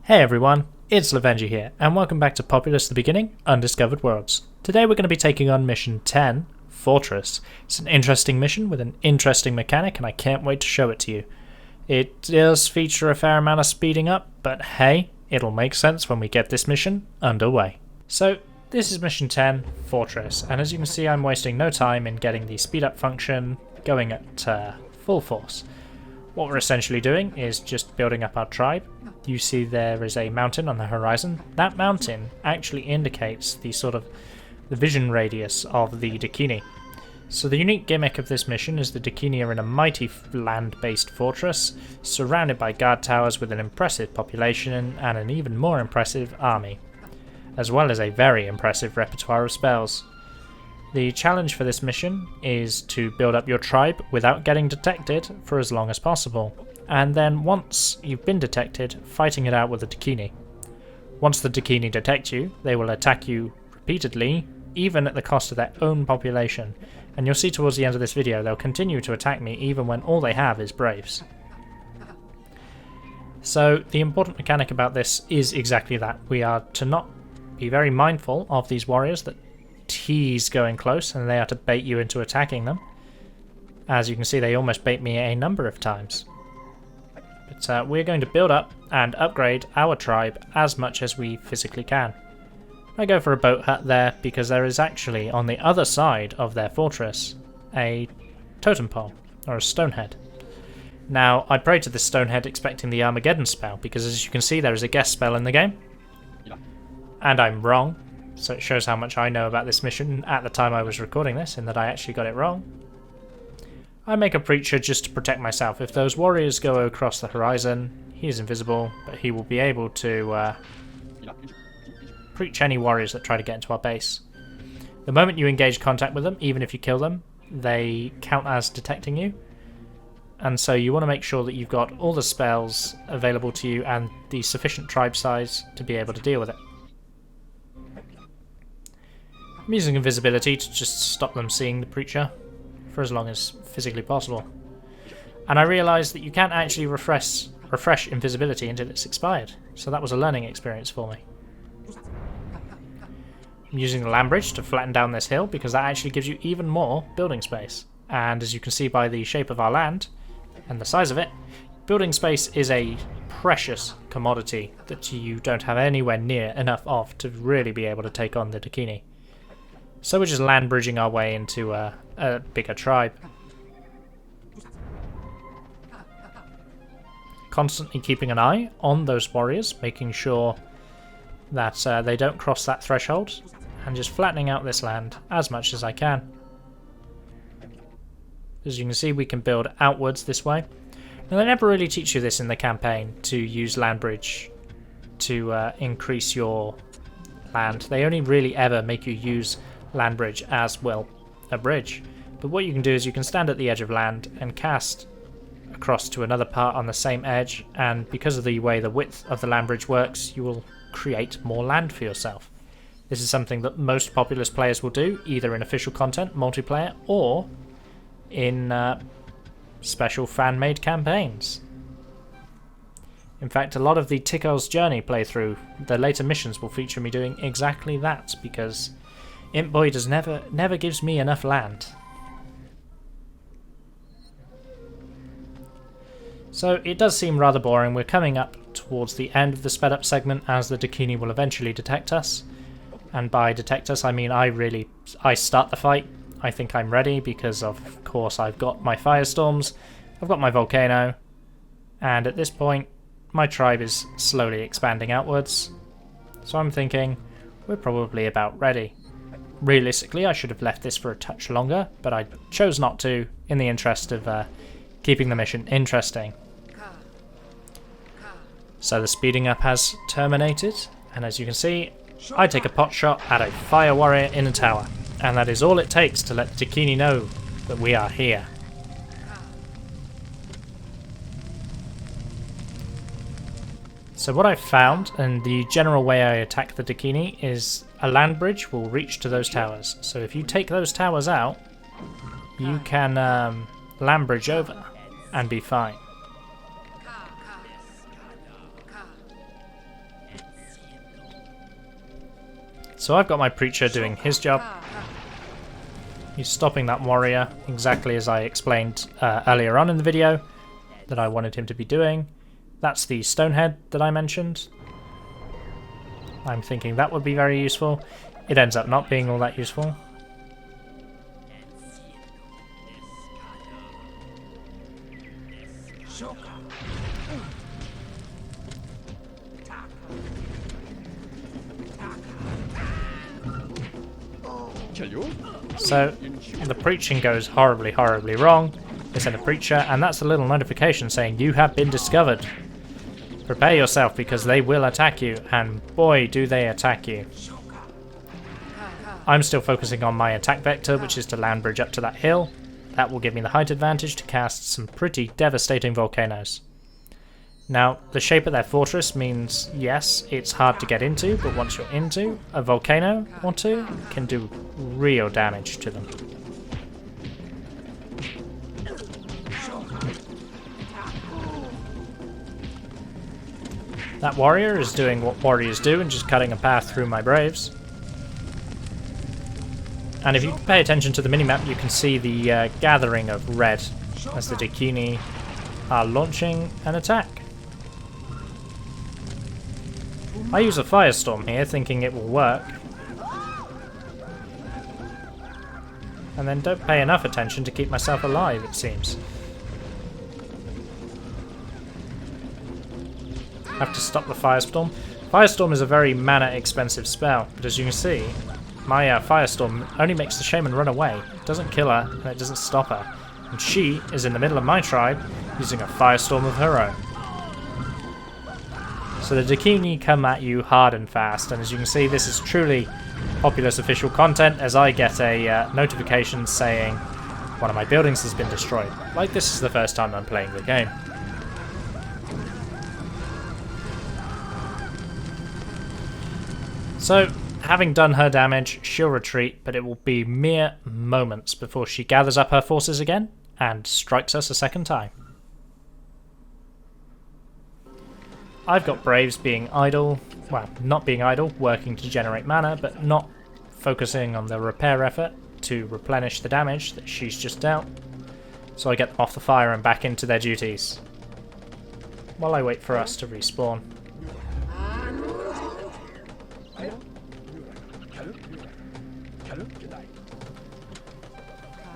Hey everyone, it's Lovenji here, and welcome back to Populous the Beginning, Undiscovered Worlds. Today we're going to be taking on Mission 10, Fortress. It's an interesting mission with an interesting mechanic, and I can't wait to show it to you. It does feature a fair amount of speeding up, but hey, it'll make sense when we get this mission underway. So, this is Mission 10, Fortress, and as you can see I'm wasting no time in getting the speed up function going at full force. What we're essentially doing is just building up our tribe. You see there is a mountain on the horizon. That mountain actually indicates the vision radius of the Dakini. So the unique gimmick of this mission is the Dakini are in a mighty land-based fortress, surrounded by guard towers with an impressive population and an even more impressive army, as well as a very impressive repertoire of spells. The challenge for this mission is to build up your tribe without getting detected for as long as possible, and then once you've been detected, fighting it out with the Dakini. Once the Dakini detect you, they will attack you repeatedly, even at the cost of their own population, and you'll see towards the end of this video they'll continue to attack me even when all they have is Braves. So the important mechanic about this is exactly that. We are to not be very mindful of these warriors that tease going close, and they are to bait you into attacking them. As you can see, they almost bait me a number of times. But we're going to build up and upgrade our tribe as much as we physically can. I go for a boat hut there because there is actually, on the other side of their fortress, a totem pole, or a stonehead. Now, I pray to this stonehead expecting the Armageddon spell, because as you can see there is a guest spell in the game. And I'm wrong. So it shows how much I know about this mission at the time I was recording this, in that I actually got it wrong. I make a preacher just to protect myself. If those warriors go across the horizon, he is invisible, but he will be able to preach any warriors that try to get into our base. The moment you engage contact with them, even if you kill them, they count as detecting you. And so you want to make sure that you've got all the spells available to you and the sufficient tribe size to be able to deal with it. I'm using invisibility to just stop them seeing the preacher for as long as physically possible. And I realised that you can't actually refresh invisibility until it's expired, so that was a learning experience for me. I'm using the land bridge to flatten down this hill because that actually gives you even more building space. And as you can see by the shape of our land and the size of it, building space is a precious commodity that you don't have anywhere near enough of to really be able to take on the Dakini. So we're just land bridging our way into a bigger tribe. Constantly keeping an eye on those warriors, making sure that they don't cross that threshold, and just flattening out this land as much as I can. As you can see, we can build outwards this way. Now, they never really teach you this in the campaign, to use land bridge to increase your land. They only really ever make you use land bridge as, well, a bridge. But what you can do is you can stand at the edge of land and cast across to another part on the same edge, and because of the way the width of the land bridge works, you will create more land for yourself. This is something that most Populous players will do, either in official content, multiplayer, or in special fan-made campaigns. In fact, a lot of the Tikkel's Journey playthrough, the later missions will feature me doing exactly that, because Imp Boy does never gives me enough land. So it does seem rather boring. We're coming up towards the end of the sped up segment, as the Dakini will eventually detect us. And by detect us I mean I start the fight. I think I'm ready because of course I've got my firestorms, I've got my volcano, and at this point my tribe is slowly expanding outwards. So I'm thinking we're probably about ready. Realistically, I should have left this for a touch longer, but I chose not to in the interest of keeping the mission interesting. So the speeding up has terminated, and as you can see, I take a pot shot at a fire warrior in a tower, and that is all it takes to let Dakini know that we are here. So what I've found, and the general way I attack the Dakini, is a land bridge will reach to those towers. So if you take those towers out, you can land bridge over and be fine. So I've got my preacher doing his job. He's stopping that warrior exactly as I explained earlier on in the video that I wanted him to be doing. That's the stonehead that I mentioned. I'm thinking that would be very useful. It ends up not being all that useful. So the preaching goes horribly, horribly wrong. They send a preacher, and that's a little notification saying you have been discovered. Prepare yourself because they will attack you, and boy do they attack you. I'm still focusing on my attack vector, which is to land bridge up to that hill. That will give me the height advantage to cast some pretty devastating volcanoes. Now, the shape of their fortress means, yes, it's hard to get into, but once you're into, a volcano or two can do real damage to them. That warrior is doing what warriors do and just cutting a path through my braves. And if you pay attention to the minimap, you can see the gathering of red as the Dakini are launching an attack. I use a firestorm here, thinking it will work. And then don't pay enough attention to keep myself alive, it seems. Have to stop the firestorm. Firestorm is a very mana expensive spell, but as you can see, my firestorm only makes the shaman run away. It doesn't kill her, and it doesn't stop her. And she is in the middle of my tribe, using a firestorm of her own. So the Dakini come at you hard and fast, and as you can see, this is truly Populous official content, as I get a notification saying one of my buildings has been destroyed. Like this is the first time I'm playing the game. So, having done her damage, she'll retreat, but it will be mere moments before she gathers up her forces again and strikes us a second time. I've got Braves being idle, well, not being idle, working to generate mana, but not focusing on the repair effort to replenish the damage that she's just dealt. So I get them off the fire and back into their duties, while I wait for us to respawn.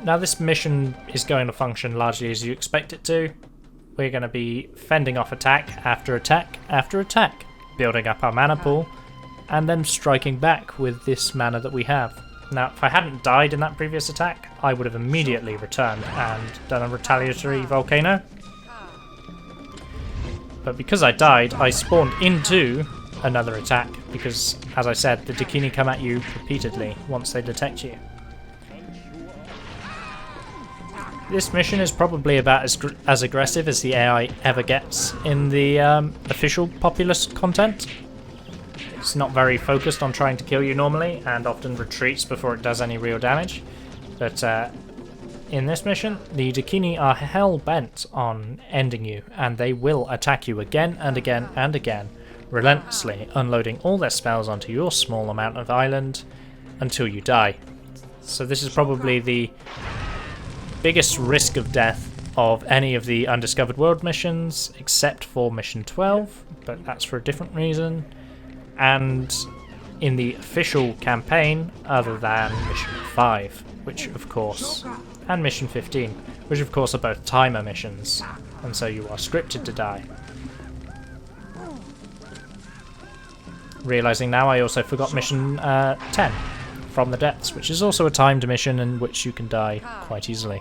Now this mission is going to function largely as you expect it to. We're going to be fending off attack after attack after attack, building up our mana pool, and then striking back with this mana that we have. Now, if I hadn't died in that previous attack, I would have immediately returned and done a retaliatory volcano. But because I died, I spawned into another attack, because, as I said, the Dakini come at you repeatedly once they detect you. This mission is probably about as aggressive as the AI ever gets in the official Populous content. It's not very focused on trying to kill you normally, and often retreats before it does any real damage. But in this mission, the Dakini are hell-bent on ending you, and they will attack you again and again and again, relentlessly unloading all their spells onto your small amount of island until you die. So this is probably the biggest risk of death of any of the Undiscovered World missions, except for Mission 12, but that's for a different reason, and in the official campaign, other than Mission 5, which of course, and Mission 15, which of course are both timer missions, and so you are scripted to die. Realising now I also forgot Mission 10, From the Depths, which is also a timed mission in which you can die quite easily.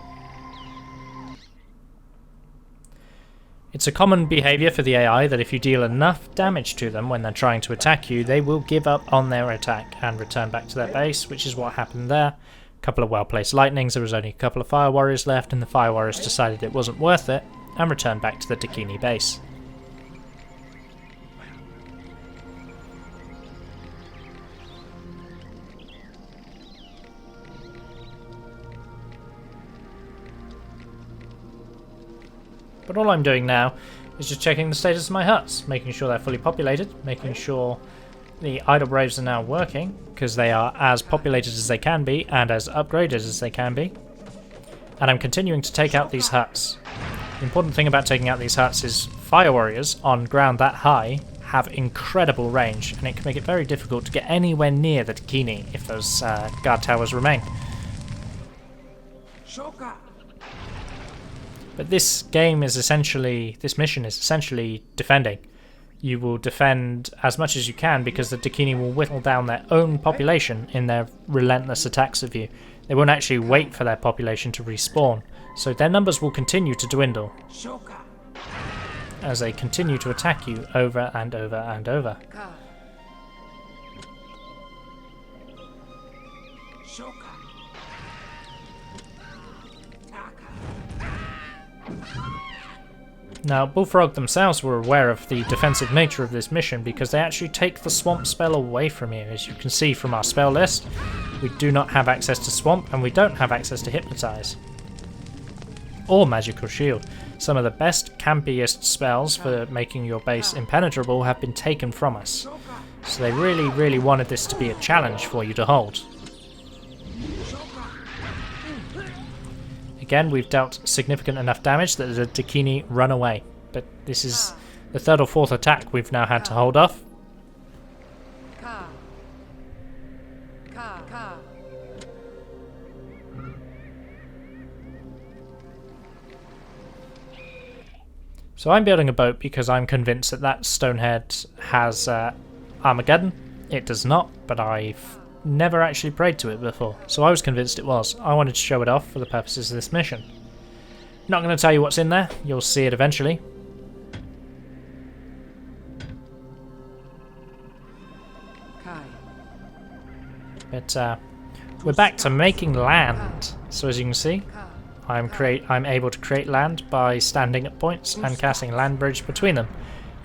It's a common behaviour for the AI that if you deal enough damage to them when they're trying to attack you, they will give up on their attack and return back to their base, which is what happened there. A couple of well-placed lightnings, there was only a couple of fire warriors left, and the fire warriors decided it wasn't worth it and returned back to the Dakini base. But all I'm doing now is just checking the status of my huts, making sure they're fully populated, making sure the idle braves are now working because they are as populated as they can be and as upgraded as they can be. And I'm continuing to take out these huts. The important thing about taking out these huts is fire warriors on ground that high have incredible range, and it can make it very difficult to get anywhere near the Dakini if those guard towers remain. But this mission is essentially defending. You will defend as much as you can because the Dakini will whittle down their own population in their relentless attacks of you. They won't actually wait for their population to respawn, so their numbers will continue to dwindle as they continue to attack you over and over and over. Now, Bullfrog themselves were aware of the defensive nature of this mission because they actually take the Swamp spell away from you. As you can see from our spell list, we do not have access to Swamp and we don't have access to Hypnotize or Magical Shield. Some of the best campiest spells for making your base impenetrable have been taken from us. So they really wanted this to be a challenge for you to hold. Again, we've dealt significant enough damage that the Dakini run away, but this is the third or fourth attack we've now had to hold off. So I'm building a boat because I'm convinced that that Stonehead has Armageddon. It does not, but I've never actually prayed to it before, so I was convinced it was. I wanted to show it off for the purposes of this mission. Not going to tell you what's in there, you'll see it eventually. But we're back to making land. So as you can see, I'm able to create land by standing at points and casting land bridge between them.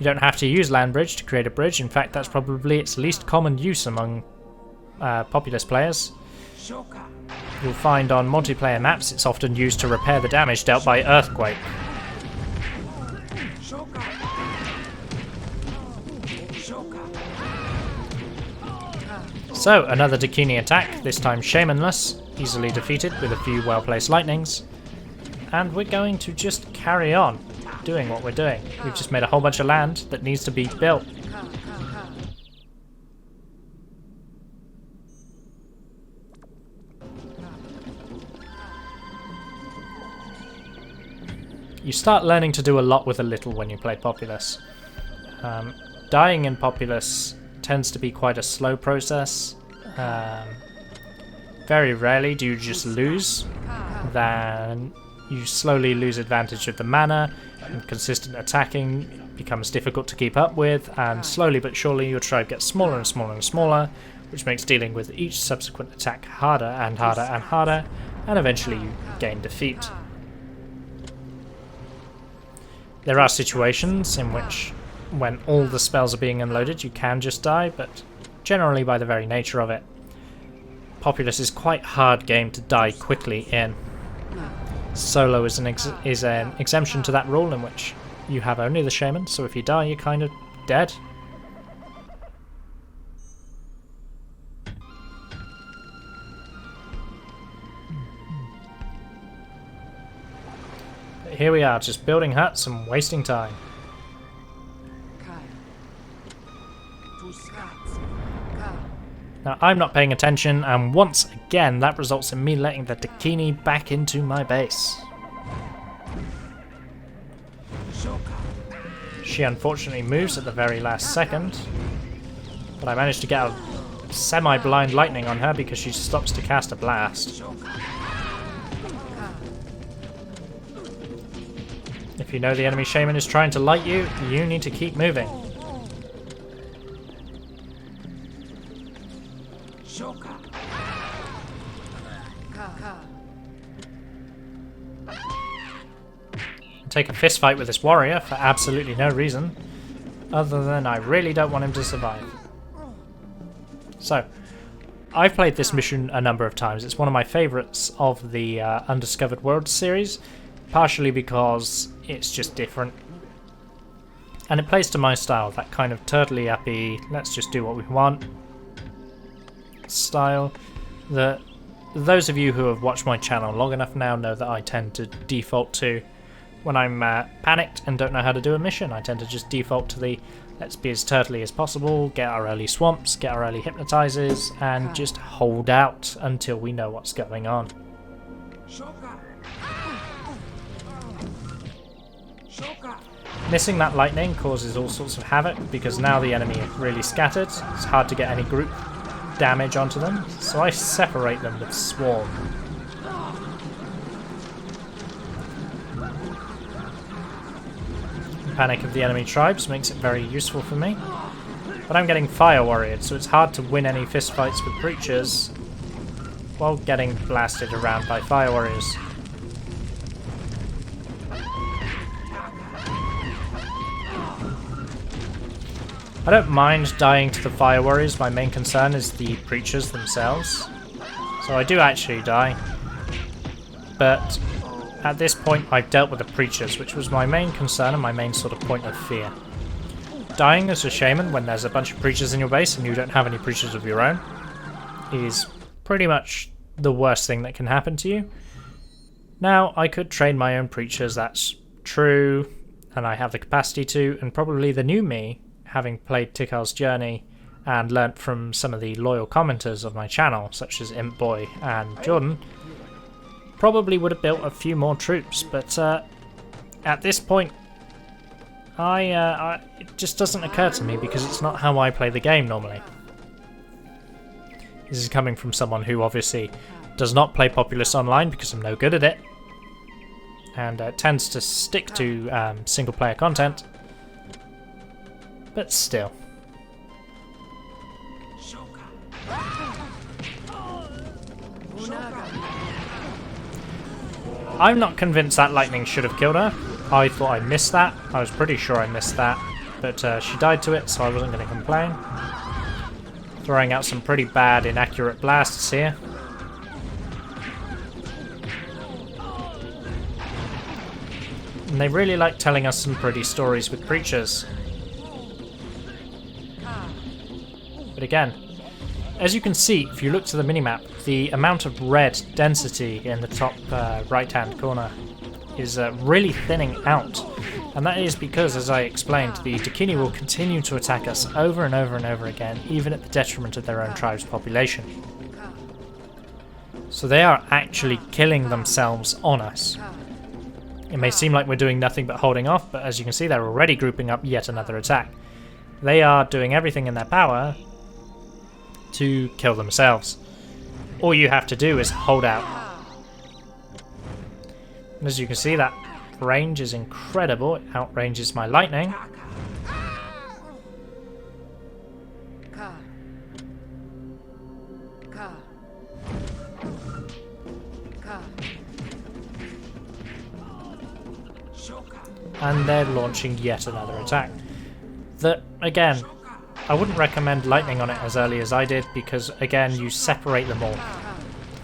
You don't have to use land bridge to create a bridge. In fact, that's probably its least common use among Populous players. You'll find on multiplayer maps it's often used to repair the damage dealt by earthquake. So, another Dakini attack, this time Shamanless, easily defeated with a few well-placed lightnings. And we're going to just carry on doing what we're doing. We've just made a whole bunch of land that needs to be built. You start learning to do a lot with a little when you play Populous. Dying in Populous tends to be quite a slow process. Very rarely do you just lose. Then you slowly lose advantage of the mana, and consistent attacking becomes difficult to keep up with, and slowly but surely your tribe gets smaller and smaller and smaller, which makes dealing with each subsequent attack harder and harder and harder, and eventually you gain defeat. There are situations in which, when all the spells are being unloaded, you can just die, but generally by the very nature of it, Populous is quite a hard game to die quickly in. Solo is an exemption to that rule in which you have only the shaman, so if you die you're kind of dead. But here we are, just building huts and wasting time. Now I'm not paying attention, and once again that results in me letting the Dakini back into my base. She unfortunately moves at the very last second, but I managed to get a semi-blind lightning on her because she stops to cast a blast. If you know the enemy shaman is trying to light you, you need to keep moving. Take a fist fight with this warrior for absolutely no reason, other than I really don't want him to survive. So, I've played this mission a number of times. It's one of my favourites of the Undiscovered Worlds series, partially because it's just different. And it plays to my style, that kind of turtley uppy, let's just do what we want style. That those of you who have watched my channel long enough now know that I tend to default to when I'm panicked and don't know how to do a mission. I tend to just default to the let's be as turtley as possible, get our early swamps, get our early hypnotizers, and just hold out until we know what's going on. Missing that lightning causes all sorts of havoc because now the enemy are really scattered. It's hard to get any group damage onto them, so I separate them with Swarm. The panic of the enemy tribes makes it very useful for me, but I'm getting fire warriored, so it's hard to win any fistfights with creatures while getting blasted around by fire warriors. I don't mind dying to the fire warriors, my main concern is the preachers themselves. So I do actually die. But at this point I've dealt with the preachers, which was my main concern and my main sort of point of fear. Dying as a shaman when there's a bunch of preachers in your base and you don't have any preachers of your own is pretty much the worst thing that can happen to you. Now, I could train my own preachers, that's true, and I have the capacity to, and probably the new me, having played Tikal's Journey and learnt from some of the loyal commenters of my channel, such as Impboy and Jordan, probably would have built a few more troops, but at this point, it just doesn't occur to me because it's not how I play the game normally. This is coming from someone who obviously does not play Populous online because I'm no good at it, and tends to stick to single player content. But still. I'm not convinced that lightning should have killed her. I thought I missed that. I was pretty sure I missed that. But she died to it, so I wasn't going to complain. Throwing out some pretty bad inaccurate blasts here. And they really like telling us some pretty stories with creatures. But again, as you can see, if you look to the minimap, the amount of red density in the top right-hand corner is really thinning out. And that is because, as I explained, the Dakini will continue to attack us over and over and over again, even at the detriment of their own tribe's population. So they are actually killing themselves on us. It may seem like we're doing nothing but holding off, but as you can see, they're already grouping up yet another attack. They are doing everything in their power to kill themselves. All you have to do is hold out. And as you can see, that range is incredible. It outranges my lightning. And they're launching yet another attack. That, again, I wouldn't recommend lightning on it as early as I did because, again, you separate them all.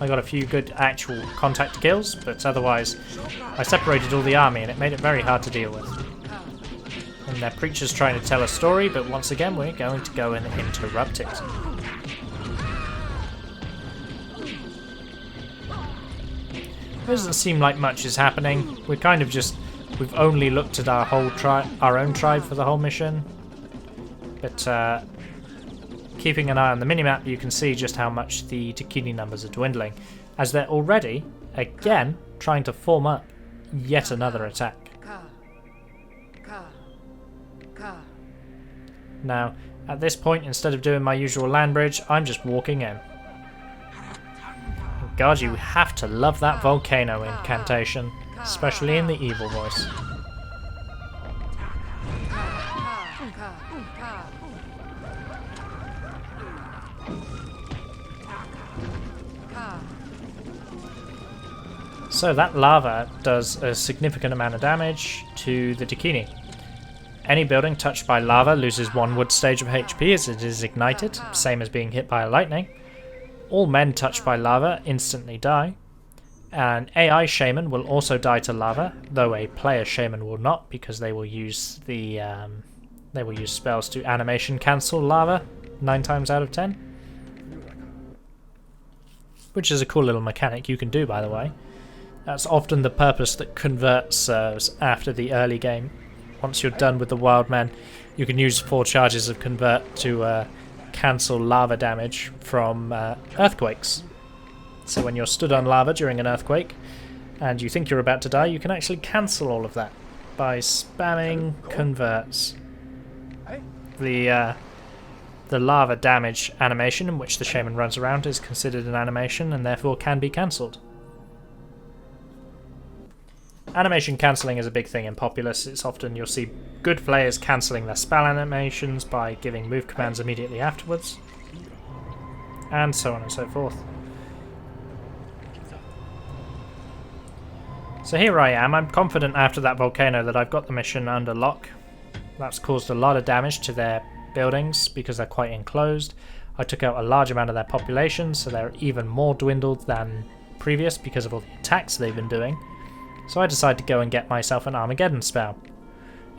I got a few good actual contact kills, but otherwise I separated all the army and it made it very hard to deal with. And their preacher's trying to tell a story, but once again we're going to go and interrupt it. It doesn't seem like much is happening. We're kind of just... We've only looked at our own tribe for the whole mission. But keeping an eye on the minimap, you can see just how much the Dakini numbers are dwindling, as they're already, again, trying to form up yet another attack. Now, at this point, instead of doing my usual land bridge, I'm just walking in. God, you have to love that volcano incantation, especially in the evil voice. So that lava does a significant amount of damage to the Dakini. Any building touched by lava loses 1 wood stage of HP as it is ignited, same as being hit by a lightning. All men touched by lava instantly die. An AI shaman will also die to lava, though a player shaman will not because they will use the They will use spells to animation cancel lava 9 times out of 10. Which is a cool little mechanic you can do, by the way. That's often the purpose that Convert serves after the early game. Once you're done with the Wild Men, you can use 4 charges of Convert to cancel lava damage from earthquakes. So when you're stood on lava during an earthquake and you think you're about to die, you can actually cancel all of that by spamming Converts. The lava damage animation in which the shaman runs around is considered an animation and therefore can be cancelled. Animation cancelling is a big thing in Populous. It's often you'll see good players cancelling their spell animations by giving move commands immediately afterwards, and so on and so forth. So here I am. I'm confident after that volcano that I've got the mission under lock. That's caused a lot of damage to their buildings because they're quite enclosed. I took out a large amount of their population, so they're even more dwindled than previous because of all the attacks they've been doing. So I decided to go and get myself an Armageddon spell.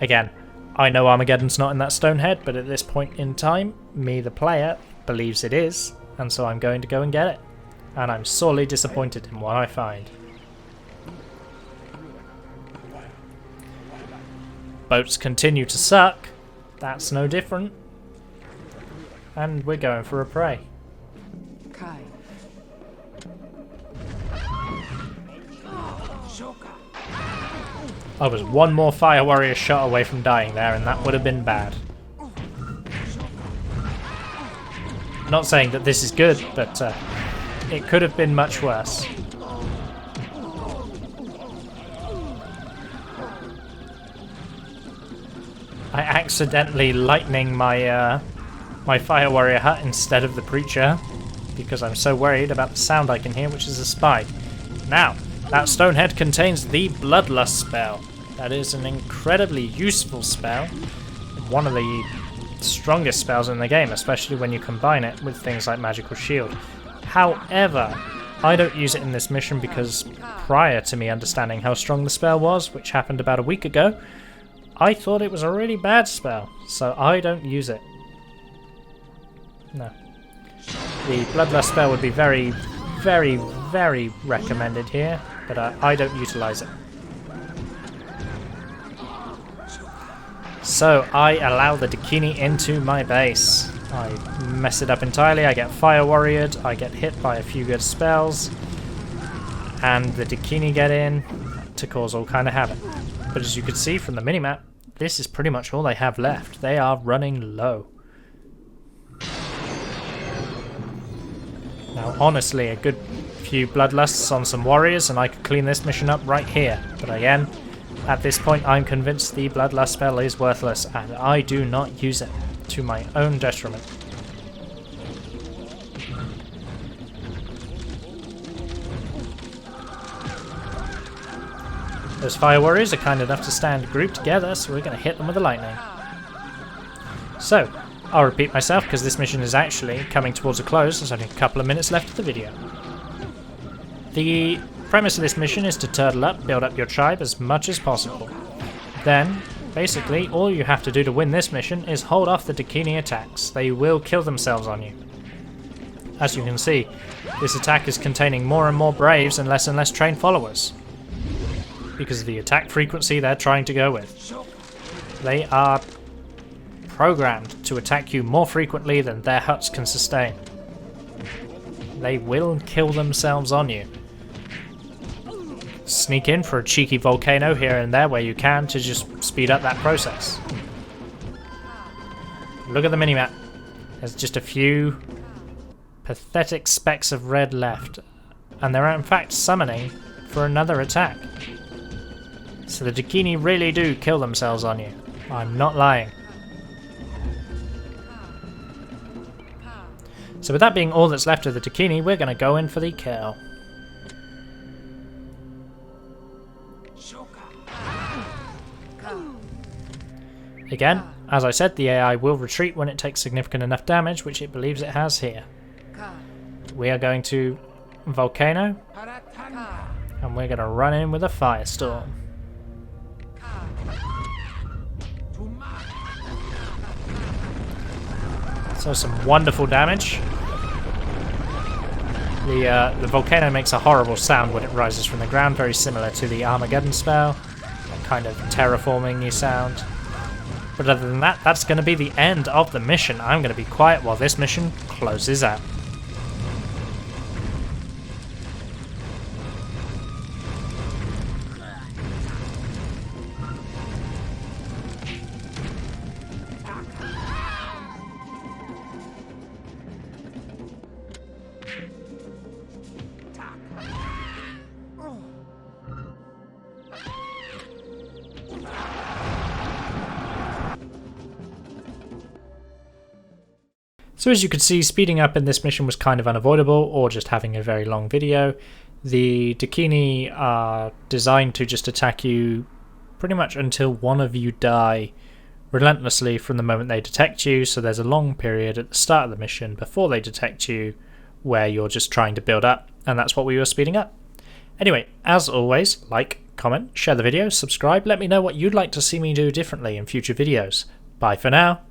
Again, I know Armageddon's not in that Stonehead, but at this point in time, me the player believes it is, and so I'm going to go and get it. And I'm sorely disappointed in what I find. Boats continue to suck. That's no different. And we're going for a prey. I was one more Fire Warrior shot away from dying there, and that would have been bad. Not saying that this is good, but it could have been much worse. I accidentally lightning my my Fire Warrior hut instead of the Preacher because I'm so worried about the sound I can hear, which is a spy. Now, that Stonehead contains the Bloodlust spell. That is an incredibly useful spell. One of the strongest spells in the game, especially when you combine it with things like Magical Shield. However, I don't use it in this mission because prior to me understanding how strong the spell was, which happened about a week ago, I thought it was a really bad spell, so I don't use it. No. The Bloodlust spell would be very, very, very recommended here, but I don't utilize it. So I allow the Dakini into my base. I mess it up entirely, I get Fire Warriored, I get hit by a few good spells, and the Dakini get in to cause all kind of havoc. But as you can see from the minimap, this is pretty much all they have left. They are running low. Now honestly, a good few Bloodlusts on some warriors and I could clean this mission up right here. But again, at this point I'm convinced the Bloodlust spell is worthless and I do not use it, to my own detriment. Those Fire Warriors are kind enough to stand grouped together, so we're going to hit them with the lightning. So, I'll repeat myself because this mission is actually coming towards a close. There's only a couple of minutes left of the video. The premise of this mission is to turtle up, build up your tribe as much as possible. Then, basically, all you have to do to win this mission is hold off the Dakini attacks. They will kill themselves on you. As you can see, this attack is containing more and more Braves and less trained followers, because of the attack frequency they're trying to go with. They are programmed to attack you more frequently than their huts can sustain. They will kill themselves on you. Sneak in for a cheeky volcano here and there where you can to just speed up that process. Look at the minimap. There's just a few pathetic specks of red left, and they're in fact summoning for another attack. So the Dakini really do kill themselves on you. I'm not lying. So with that being all that's left of the Dakini, we're going to go in for the kill. Again, as I said, the AI will retreat when it takes significant enough damage, which it believes it has here. We are going to Volcano, and we're going to run in with a Firestorm. So some wonderful damage. The volcano makes a horrible sound when it rises from the ground, very similar to the Armageddon spell. That kind of terraforming-y sound. But other than that, that's going to be the end of the mission. I'm going to be quiet while this mission closes out. So as you could see, speeding up in this mission was kind of unavoidable, or just having a very long video. The Dakini are designed to just attack you pretty much until one of you die relentlessly from the moment they detect you, so there's a long period at the start of the mission before they detect you where you're just trying to build up, and that's what we were speeding up. Anyway, as always, like, comment, share the video, subscribe, let me know what you'd like to see me do differently in future videos. Bye for now.